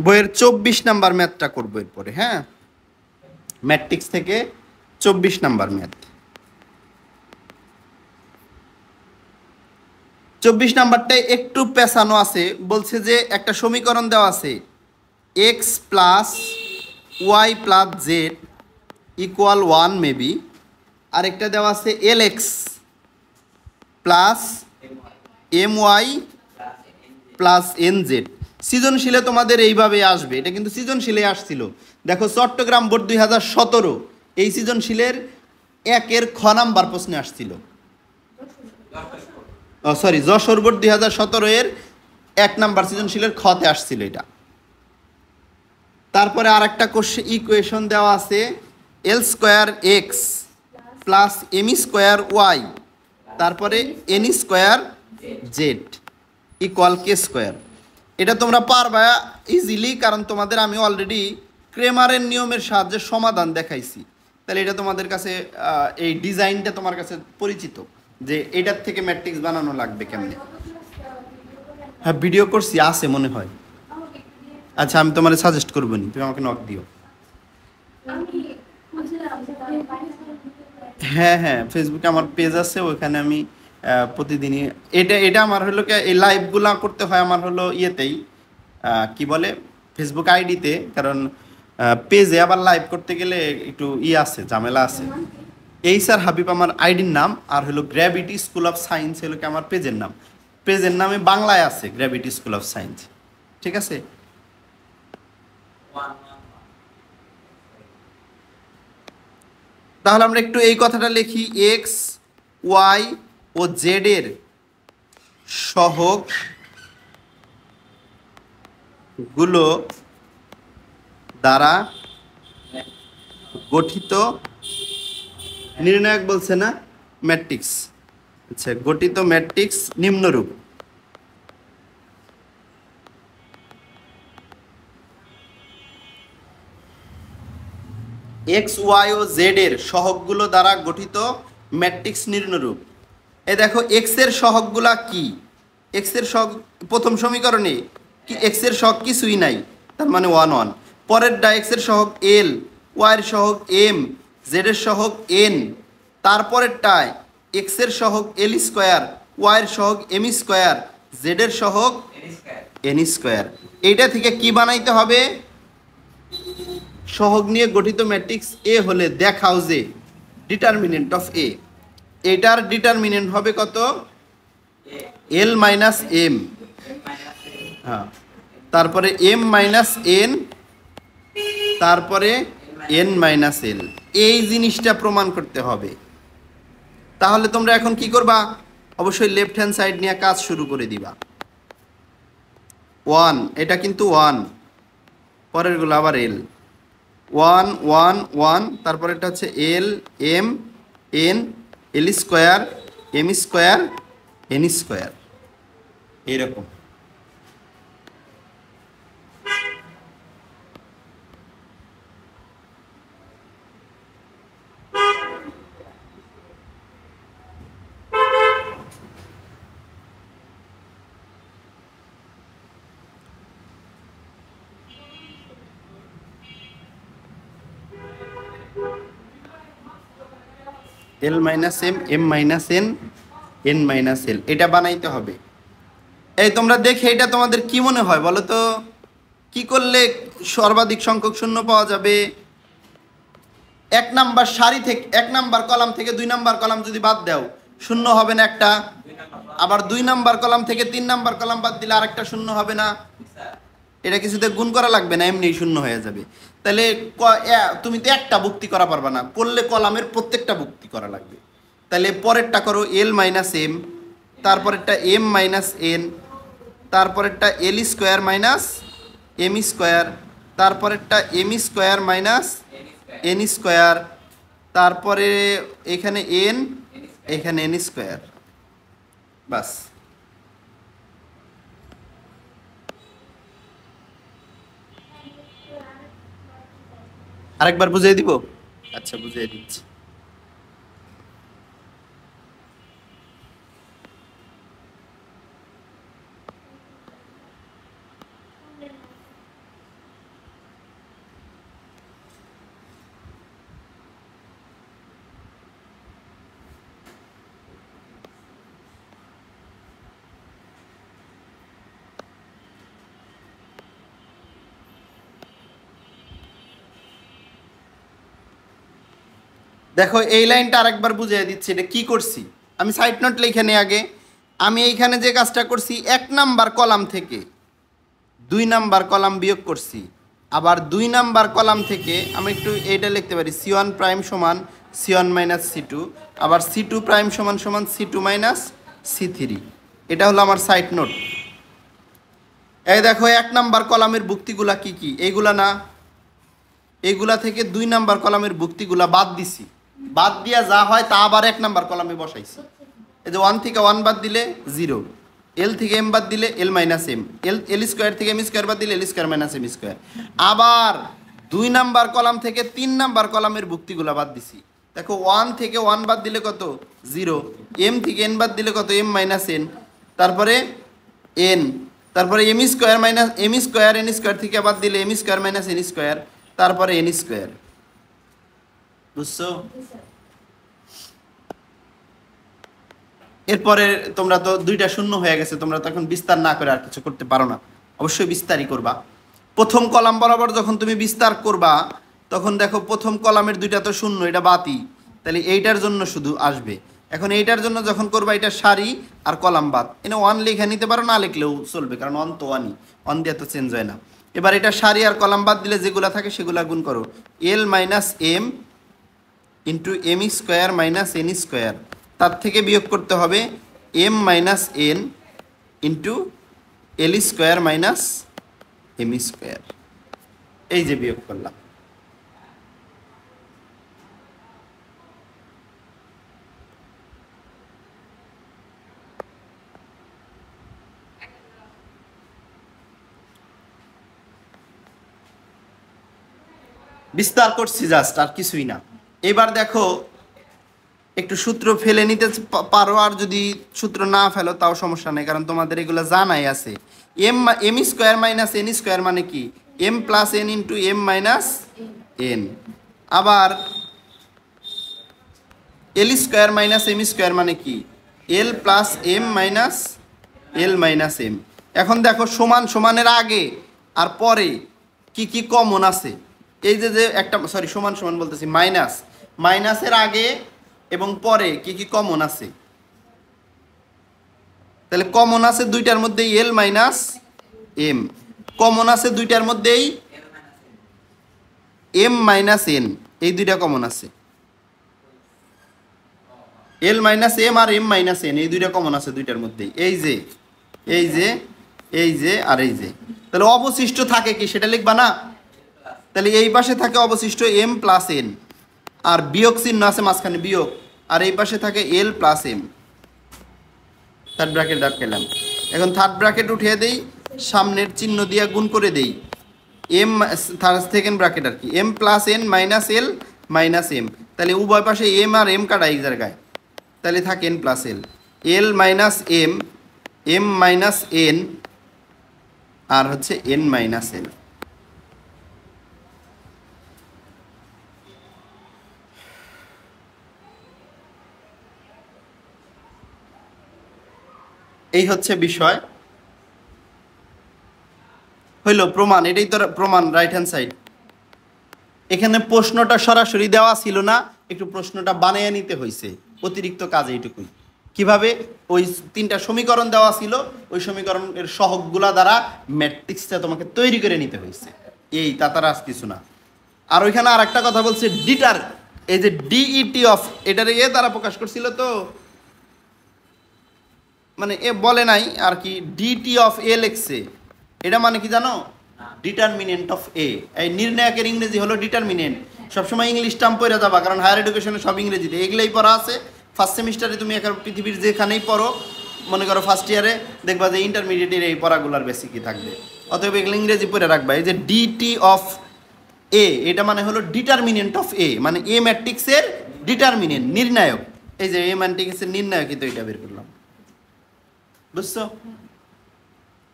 বইয়ের 24 নাম্বার ম্যাথটা করবো এরপরে। হ্যাঁ, ম্যাট্রিক্স থেকে 24 নাম্বার ম্যাথ। 24 নাম্বারটায় একটু পেছানো আছে, বলছে যে একটা সমীকরণ দেওয়া আছে X plus Y plus Z equal 1 maybe, আরেকটা দেওয়া আছে L X plus M Y plus N Z. সৃজনশীলে তোমাদের এইভাবে আসবে, এটা কিন্তু সৃজনশীলে আসছিল। দেখো চট্টগ্রাম বোর্ড 2017 এই সৃজনশীলের একের খ নাম্বার প্রশ্নে আসছিল। সরি, যশোর বোর্ড 2017 এর 1 নাম্বার সৃজনশীলের খতে আসছিল এটা। তারপরে আর একটা কোশ্চেন ইকুয়েশন দেওয়া আছে L square X plus M square Y তারপরে N square Z equal K square. এটা তোমরা পারবা ইজিলি, কারণ তোমাদের আমি অলরেডি ক্রেমারের নিয়মের সাহায্যে সমাধান দেখাইছি। তাহলে এটা তোমাদের কাছে এই ডিজাইনটা তোমার কাছে পরিচিত যে এটার থেকে ম্যাট্রিক্স বানানো লাগবে কেমনে। হ্যাঁ, ভিডিও করছি, আছে মনে হয়। আচ্ছা, আমি তোমার সাজেস্ট করবো নি, তুমি আমাকে নক দিও। হ্যাঁ হ্যাঁ, ফেসবুকে আমার পেজ আছে, ওইখানে আমি প্রতিদিনই এটা আমার হলো এই লাইভগুলা করতে হয় আমার হলো ইয়েতেই, কি বলে, ফেসবুক আইডিতে। কারণ পেজে আবার লাইভ করতে গেলে একটু আছে, ঝামেলা আছে। এই স্যার হাবিব আমার আইডির নাম, আর হলো গ্র্যাভিটি স্কুল অফ সায়েন্স হলো কি আমার পেজের নাম। পেজের নামে বাংলায় আছে গ্র্যাভিটি স্কুল অফ সায়েন্স। ঠিক আছে, তাহলে আমরা একটু এই কথাটা লিখি, এক্স ওয়াই ও জেড এর সহগ গুলো দ্বারা গঠিত নির্ণায়ক বলছে না, ম্যাট্রিক্স। আচ্ছা, গঠিত ম্যাট্রিক্স নিম্নরূপ। এক্স ওয়াই ও জেড এর সহগগুলো দ্বারা গঠিত ম্যাট্রিক্স নিম্নরূপ। এই দেখো এক্স এর সহগগুলা কি, এক্স এর সহগ প্রথম সমীকরণে কি এক্স এর সহগ কিছুই নাই, তার মানে 1 1। পরের ডা এক্স এর সহগ এল, ওয়াই এর সহগ এম, জেড এর সহগ এন। তারপরেরটায় এক্স এর সহগ এল স্কোয়ার, ওয়াই এর সহগ এম স্কোয়ার, জেড এর সহগ এন স্কোয়ার। এইটা থেকে কি বানাইতে হবে, সহগ নিয়ে গঠিত ম্যাট্রিক্স এ হলে দেখাও যে ডিটারমিনেন্ট অফ এ, এটার ডিটারমিনেন্ট হবে কত, এল মাইনাস এম। হ্যাঁ, তারপরে এম মাইনাস এন, তারপরে এন মাইনাস এল। এই জিনিসটা প্রমাণ করতে হবে। তাহলে তোমরা এখন কি করবা, অবশ্যই লেফট হ্যান্ড সাইড নিয়ে কাজ শুরু করে দিবা। 1, এটা কিন্তু 1, পরেরগুলো আবার এল। 1 1 1, তারপরে এটা হচ্ছে L M N, L square M square N square, এইরকম। L minus M, M minus N, N minus L, এটা বানাইতে হবে। এই তোমরা দেখে এটা তোমাদের কি মনে হয় বলো তো, কি করলে সর্বাধিক সংখ্যক শূন্য পাওয়া যাবে? 1 নাম্বার সারি থেকে 1 নাম্বার কলাম থেকে 2 নাম্বার কলাম যদি বাদ দাও, শূন্য হবে না একটা? আবার 2 নাম্বার কলাম থেকে 3 নাম্বার কলাম বাদ দিলে আরেকটা শূন্য হবে না? এটা কিছুতে গুণ করা লাগবে না, এমনি শূন্য হয়ে যাবে। তাহলে তুমি তো একটা ভুক্তি করা পারবা না, করলে কলামের প্রত্যেকটা ভুক্তি করা লাগবে। তাহলে পরেরটা করো এল মাইনাস এম, তারপরেরটা এম মাইনাস এন, তারপরেরটা L square minus M square, তারপরেরটা M square minus N square, তারপরে এখানে এন, এখানে এন স্কোয়ার। বাস। আরেকবার বুঝিয়ে দিব? আচ্ছা, বুঝিয়ে দিচ্ছি। দেখো এই লাইনটা আরেকবার বুঝিয়ে দিচ্ছি, এটা কি করছি। আমি সাইড নোট লিখে নিই আগে। আমি এইখানে যে কাজটা করছি, 1 নাম্বার কলাম থেকে 2 নাম্বার কলাম বিয়োগ করছি। আবার 2 নাম্বার কলাম থেকে আমি একটু এইটা লিখতে পারি, C1 প্রাইম সমান C1 মাইনাস C2, আবার C2 প্রাইম সমান সমান C2 মাইনাস C3। এটা হলো আমার সাইড নোট। এই দেখো 1 নাম্বার কলামের ভুক্তিগুলা কি কি, এইগুলা না, এইগুলা থেকে 2 নাম্বার কলামের ভুক্তিগুলা বাদ দিছি। বাদ দিয়া যা হয় তা আবার 1 নাম্বার কলামে বসাইছি। এই যে 1 থেকে 1 বাদ দিলে 0, এল থেকে এম বাদ দিলে এল মাইনাস এম, এল স্কোয়ার থেকে এম স্কোয়ার বাদ দিলে এল স্কোয়ার মাইনাস এম স্কোয়ার। আবার 2 নাম্বার কলাম থেকে 3 নাম্বার কলামের ভুক্তিগুলা বাদ দিছি। দেখো 1 থেকে 1 বাদ দিলে কত 0, এম থেকে এন বাদ দিলে কত এম মাইনাস এন, তারপরে এন, তারপরে M square minus M square, N square থেকে বাদ দিলে M square minus N square, তারপরে এন স্কোয়ার। বুঝছো? এরপরে তোমরা তো 2টা শূন্য হয়ে গেছে, তোমরা তো এখন বিস্তার না করে আর কিছু করতে পারো না, অবশ্যই বিস্তারই করবা। প্রথম কলাম বরাবর যখন তুমি বিস্তার করবা তখন দেখো প্রথম কলামের 2টা তো শূন্য, এটা বাতি, তাহলে এইটার জন্য শুধু আসবে। এখন এইটার জন্য যখন করবা এটা সারি আর কলাম বাদ, এনে 1 লিখে নিতে পারো, না লিখলেও চলবে, কারণ 1 তো 1ই, 1 দিয়ে তো চেঞ্জ হয় না। এবার এটা সারি আর কলাম বাদ দিলে যেগুলা থাকে সেগুলা গুণ করো, L minus M into M square minus N square, তার থেকে বিয়োগ করতে হবে M minus N into L square minus M square. এই যে বিয়োগ করলাম। বিস্তার করছি জাস্ট, আর কিছুই না। এবার দেখো একটু সূত্র ফেলে নিতে পারো, আর যদি সূত্র না ফেলো তাও সমস্যা নেই, কারণ তোমাদের এগুলো জানাই আছে। M square minus N square মানে কি, M plus N into M minus N. আবার L square minus M square মানে কি, L plus M minus L minus M. এখন দেখো সমান সমানের আগে আর পরে কি কি কমন আছে। এই যে যে একটা সরি সমান সমান বলতেছি, মাইনাস, মাইনাসের আগে এবং পরে কি কি কমন আছে। তাহলে কমন আছে 2টার মধ্যেই এল মাইনাস এম, কমন আছে 2টার মধ্যেই এম মাইনাস এন, এই 2টা কমন আছে। এল মাইনাস এম আর এম মাইনাস এন, এই 2টা কমন আছে 2টার মধ্যেই। এই যে এই যে এই যে আর এই যে, তাহলে অবশিষ্ট থাকে কি সেটা লিখবা না। তাহলে এই পাশে থাকে অবশিষ্ট এম প্লাস এন, আর বিয়োগ চিহ্ন আছে মাঝখানে বিয়োগ, আর এই পাশে থাকে L plus M. Third bracket আটকেলাম। এখন থার্ড ব্র্যাকেট উঠিয়ে দেই, সামনের চিহ্ন দিয়ে গুণ করে দেই, এম সেকেন্ড ব্র্যাকেট আর কি, M plus N minus L minus M. তাহলে উভয় পাশে এম আর এম কাটা এক জায়গায়, তাহলে থাকে N plus L, L minus M, M minus N, আর হচ্ছে এন মাইনাস এল। এই হচ্ছে বিষয়, হইল প্রমাণ। এটাই তো প্রমাণ, রাইট হ্যান্ড সাইড। এখানে প্রশ্নটা সরাসরি দেওয়া ছিল না, একটু প্রশ্নটা বানিয়ে নিতে হয়েছে, অতিরিক্ত কাজ এইটুকুই। কিভাবে, ওই 3টা সমীকরণ দেওয়া ছিল, ওই সমীকরণের সহগগুলা দ্বারা ম্যাট্রিক্সটা তোমাকে তৈরি করে নিতে হয়েছে, এই তাতারা কিছু না। আর ওইখানে আর একটা কথা বলছে, ডিটার, এই যে ডিইটি অফ, এটার দ্বারা প্রকাশ করছিল তো, মানে এ বলে নাই আর কি, ডিটি অফ এ লেখছে। এটা মানে কি জানো, ডিটারমিনেন্ট অফ এ। এই নির্ণায়কের ইংরেজি হলো ডিটারমিনেন্ট। সবসময় ইংলিশ টার্ম পড়ে যাবা, কারণ হায়ার এডুকেশনে সব ইংরেজিতে, এগুলোই পড়া আছে। ফার্স্ট সেমিস্টারে তুমি এখন পৃথিবীর যেখানেই পড়ো, মনে করো ফার্স্ট ইয়ারে দেখবা যে ইন্টারমিডিয়েটের এই পড়াগুলার বেসিকই থাকবে, অতএব এগুলো ইংরেজি পড়ে রাখবা। এই যে ডিটি অফ এ, এটা মানে হলো ডিটারমিনেন্ট অফ এ, মানে এ ম্যাট্রিক্সের ডিটারমিনেন্ট, নির্ণায়ক। এই যে এ ম্যাট্রিক্সের নির্ণায়কই তো এটা বের করলাম, বুঝছো?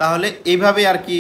তাহলে এইভাবে আর কি